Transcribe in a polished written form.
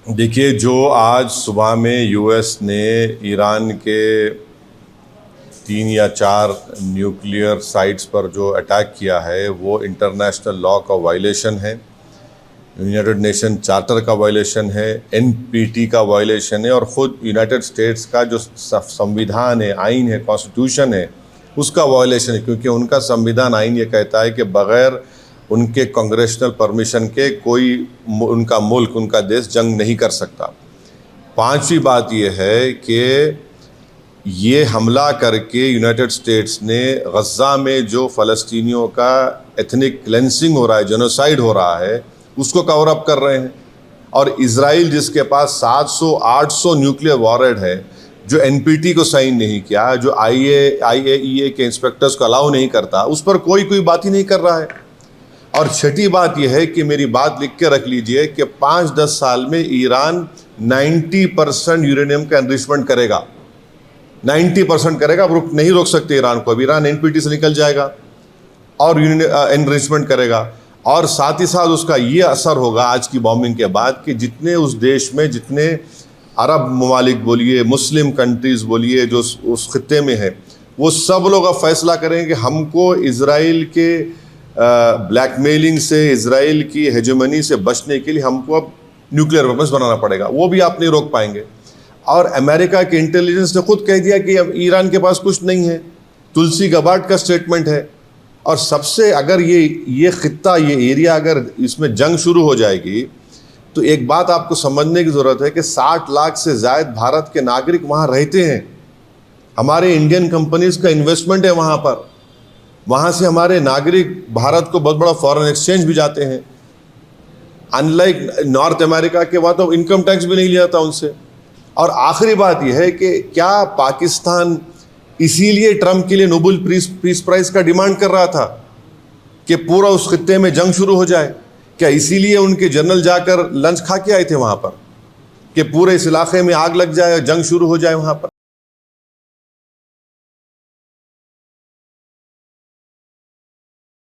देखिए, जो आज सुबह में यूएस ने ईरान के 3 या 4 न्यूक्लियर साइट्स पर जो अटैक किया है वो इंटरनेशनल लॉ का वायलेशन है, यूनाइटेड नेशन चार्टर का वायलेशन है, एनपीटी का वायलेशन है और ख़ुद यूनाइटेड स्टेट्स का जो संविधान है, आइन है, कॉन्स्टिट्यूशन है, उसका वायलेशन है। क्योंकि उनका संविधान आइन ये कहता है कि बग़ैर उनके कांग्रेशनल परमिशन के कोई उनका मुल्क, उनका देश जंग नहीं कर सकता। पांचवी बात यह है कि ये हमला करके यूनाइटेड स्टेट्स ने गज़ा में जो फ़लस्तीनियों का एथनिक क्लेंसिंग हो रहा है, जेनोसाइड हो रहा है, उसको कवर अप कर रहे हैं। और इज़राइल जिसके पास 700-800 न्यूक्लियर वॉरहेड है, जो एनपीटी को साइन नहीं किया, जो आईएईए के इंस्पेक्टर्स को अलाउ नहीं करता, उस पर कोई बात ही नहीं कर रहा है। और छठी बात यह है कि मेरी बात लिख के रख लीजिए कि 5-10 साल में ईरान 90% यूरेनियम का एनरिचमेंट करेगा, 90% करेगा। अब नहीं रोक सकते ईरान को। अब ईरान एनपीटी से निकल जाएगा और एनरिचमेंट करेगा। और साथ ही साथ उसका ये असर होगा आज की बॉम्बिंग के बाद कि जितने उस देश में, जितने अरब ममालिक बोलिए, मुस्लिम कंट्रीज़ बोलिए, जो उस खित्ते में है, वो सब लोग अब फैसला करेंगे कि हमको इज़राइल के ब्लैकमेलिंग से, इज़राइल की हेजेमनी से बचने के लिए हमको अब न्यूक्लियर वेपन्स बनाना पड़ेगा। वो भी आप नहीं रोक पाएंगे। और अमेरिका के इंटेलिजेंस ने खुद कह दिया कि अब ईरान के पास कुछ नहीं है। तुलसी गबार्ड का स्टेटमेंट है। और सबसे अगर ये खित्ता, ये एरिया अगर इसमें जंग शुरू हो जाएगी तो एक बात आपको समझने की ज़रूरत है कि 60 लाख से ज़ायद भारत के नागरिक वहाँ रहते हैं। हमारे इंडियन कंपनीज़ का इन्वेस्टमेंट है वहाँ पर। वहाँ से हमारे नागरिक भारत को बहुत बड़ा फॉरेन एक्सचेंज भी जाते हैं। अनलाइक नॉर्थ अमेरिका के, वहाँ तो इनकम टैक्स भी नहीं लिया जाता उनसे। और आखिरी बात यह है कि क्या पाकिस्तान इसीलिए ट्रंप के लिए नोबेल पीस प्राइज़ का डिमांड कर रहा था कि पूरा उस खित्ते में जंग शुरू हो जाए? क्या इसीलिए उनके जनरल जाकर लंच खा के आए थे वहाँ पर कि पूरे इस इलाके में आग लग जाए, जंग शुरू हो जाए वहाँ पर?